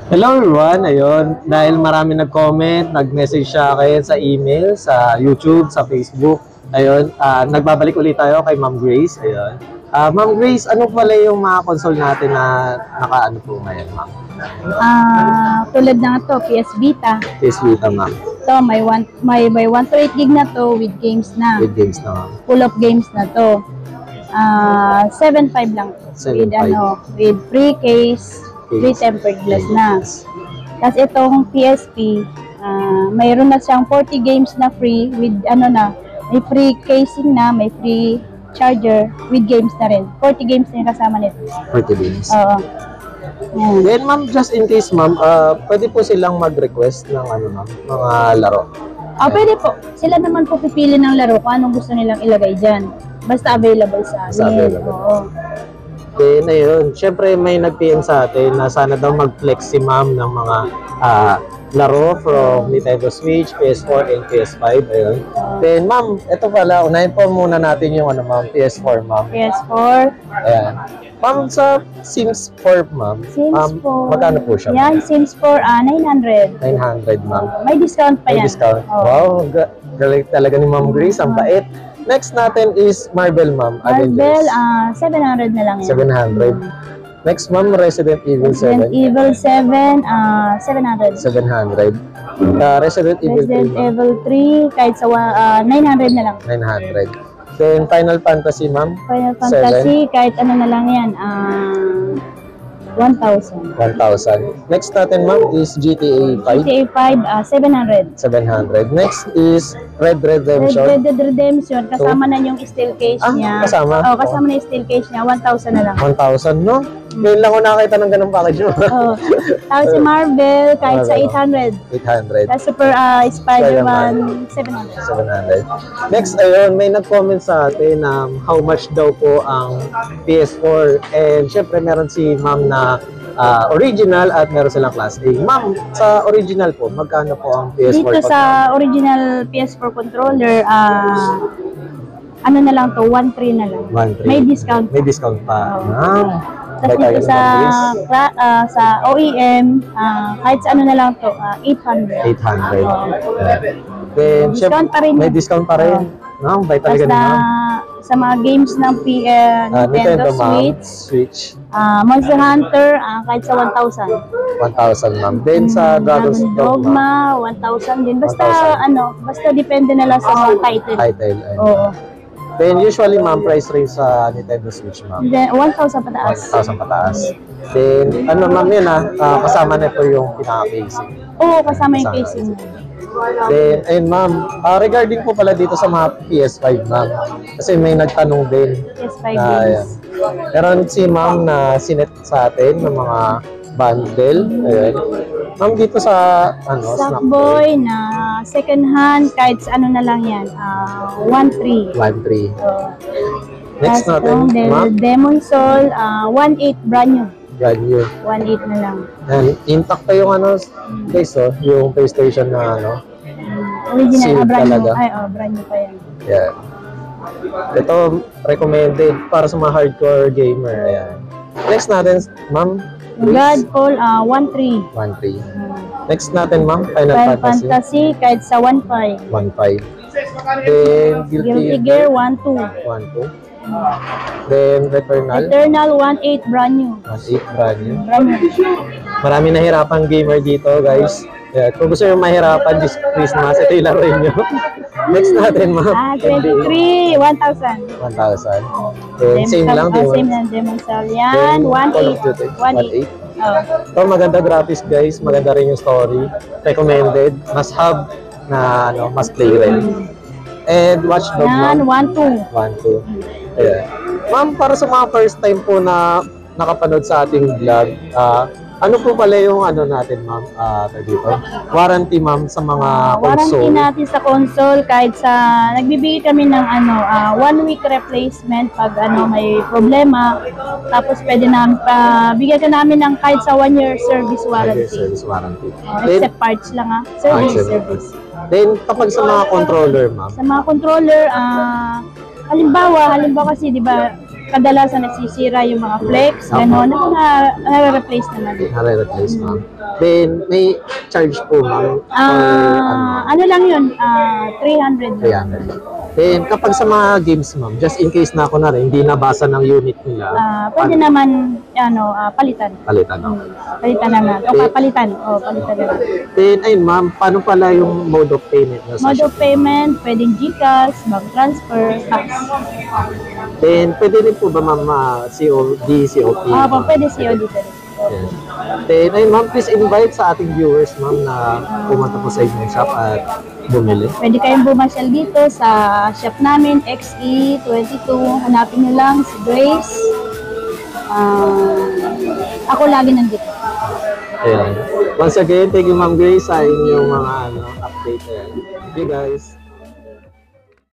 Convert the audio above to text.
Hello everyone, ayun, dahil marami nag-comment, nag-message sa akin sa email, sa YouTube, sa Facebook, ayun, nagbabalik ulit tayo kay Ma'am Grace, ayun. Ma'am Grace, ano pala yung mga console natin na naka-ano po ngayon, Ma'am? Tulad ng ito, PS Vita. PS Vita, Ma'am. Ito, may 128 gig na to with games na. With games na, Ma'am. Full of games na to. 7.5 lang. 7.5. With free case, free tempered glass na. Tapos itong PSP, mayroon na siyang 40 games na free with may free casing na, may free charger with games na rin. 40 games na yung kasama nito. 40 games. Oo. Then ma'am, just in case ma'am, pwede po silang mag-request ng ma'am, mga laro. Pwede po. Sila naman po pipili ng laro kung anong gusto nilang ilagay dyan. Basta available sa amin. Basta available. Oo. Then, ayun, syempre may nag-PM sa atin na sana daw mag-flex si ma'am ng mga laro from Nintendo Switch, PS4, and PS5. Ayun. Then, ma'am, ito pala, unahin po muna natin yung ma'am, PS4, ma'am. PS4. Ayan. Ma'am, sa Sims 4, ma'am, Sims 4. magkano po siya? Yan, Sims 4, 900. 900, ma'am. May discount pa yan. May discount. Oh. Wow, galing talaga ni Ma'am Grace, ang bait. Next natin is Marvel, ma'am. Marvel, 700 na lang yan. 700. Next, ma'am, Resident Evil 7. Resident Evil 7, 700. 700. Resident Evil 3. Resident Evil 3, kahit sa 900 na lang. 900. Then, Final Fantasy, ma'am. Final Fantasy, kahit ano na lang yan. 1,000. 1,000. Next natin, ma'am, is GTA 5. GTA 5, 700. 700. Next is Red Redemption. Red Dead Redemption, kasama na yung steel case niya. Kasama? Oo, kasama na yung steel case niya, 1,000 na lang. 1,000, no? Ngayon lang ako nakakita ng ganung package mo. Oo. Tapos si Marvel, kahit sa 800. 800. Tapos Super Spider-Man, 700. 700. Next, ayun, may nag-comment sa atin na how much daw po ang PS4. And syempre, meron si ma'am na original at meron silang class A. Ma'am, sa original po, magkano po ang PS4? Dito sa original PS4 controller, ano na lang to, 1.3 na lang. 1.3. May discount. May discount pa. Tapos dito sa OEM, kahit sa ano na lang to, 800. 800. Then, Discount pa rin. may discount pa rin. No, bay talaga Basta naman. sa mga games ng Nintendo Switch. Monster Hunter, kahit sa 1,000. 1,000, ma'am. Then sa Dragon's Dogma, 1,000 din. Basta 1,000. basta depende na lang sa mga title. Oo. Then usually, ma'am, price range sa Nintendo Switch, ma'am. Then 1,000 pataas. 1,000 pataas. Then, ma'am, yun kasama na po yung pinaka-casing. Oo, kasama yung casing. Then, ayun, ma'am, regarding po pala dito sa mga PS5, ma'am, kasi may nagtanong din. PS5 games. Meron si ma'am na sinet sa atin ng mga bundle. Ayun. Ma'am, dito sa, Sackboy na second hand, kahit sa ano na lang yan, 1.3. 1.3. Next natin, ma'am. Demon Soul, 1.8 brand new. Brand new. 1.8 na lang. And intact pa yung guys, yung PlayStation na Original, brand new. talaga. Ay, brand new pa yan. Yeah. Ito, recommended para sa mga hardcore gamer. Ayan. Next natin, ma'am. Godfall, 1.3. 1.3. Next natin, ma'am. Final Fantasy, kahit sa 1.5. 1.5. Then, Guilty Gear, 1.2. 1.2. Then, Returnal. Eternal, 1.8 brand new. 1.8 brand new. Brand new. Marami nahirapang gamer dito, guys. Yeah, kung gusto nyo mahirapan this Christmas, ito yung laruin nyo. Next natin, ma'am. 23, 1,000. 1,000. Then, same lang. Same lang, Demon Soul. Yan, 1.8. 1.8. Ito, maganda graphics, guys. Maganda rin yung story. Recommended. Must have na, must play rin. And Watch Dogs, yan, 1.2. 1.2. Ayan. Ma'am, para sa mga first time po na nakapanood sa ating vlog, Ano po pala yung ano natin, ma'am? Dito? Warranty, ma'am, sa mga Warranty console. natin sa console kahit sa nagbibigay kami ng 1 week replacement pag may problema. Tapos pwede namin bigyan ka namin ng kahit sa 1 year service warranty. Service warranty. Except parts lang service. Then, kapag sa mga controller, ma'am, Sa mga controller, halimbawa kasi, di ba, kadalasan nagsisira yung mga flex, gano'n, na-replace naman. nare-replace, ma'am. Then, may charge po, ma'am, Ano lang yun, 300 lang. 300. Then, kapag sa mga games, ma'am, just in case na ako na rin, hindi nabasa ng unit nila, Pwede naman, palitan. palitan ako. Palitan naman. O palitan. Palitan naman. Then, ayun, ma'am, paano pala yung mode of payment? Na sa Mode of shop? payment, pwedeng GCash, bank transfer, tax. Then, pwede rin po ba, ma'am, COD, COP? Pwede COD pa rin. Yes. Then, ayun, ma'am, please invite sa ating viewers, ma'am, na pumunta po sa inyong shop at bumili. Pwede kayong bumasyal dito sa shop namin, XE22. Hanapin nyo lang si Grace. Ako lagi nandito. Ayan. Once again, thank you, Ma'am Grace, sa inyong mga update. Ayan. Thank you, guys.